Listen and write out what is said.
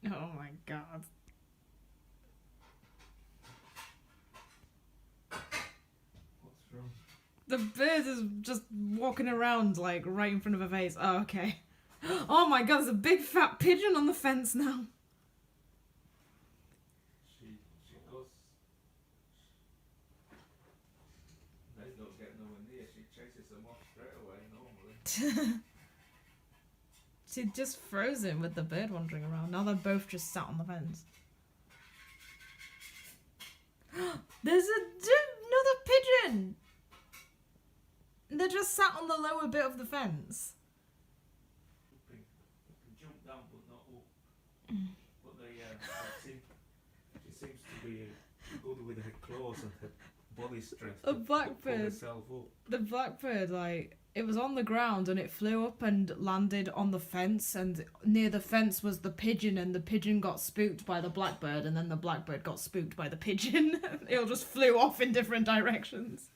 Oh my god. What's wrong? The bird is just walking around, like, right in front of her face. Oh, okay. Oh my god, there's a big fat pigeon on the fence now. She goes. They don't get nowhere near. She chases them off straight away normally. She just froze him with the bird wandering around. Now they're both just sat on the fence. There's another pigeon! They're just sat on the lower bit of the fence. They can jump down but not up. But she seems to be good with her claws and her body strength. A to pull blackbird. herself up. The blackbird, like, it was on the ground and it flew up and landed on the fence, and near the fence was the pigeon, and the pigeon got spooked by the blackbird, and then the blackbird got spooked by the pigeon. It all just flew off in different directions.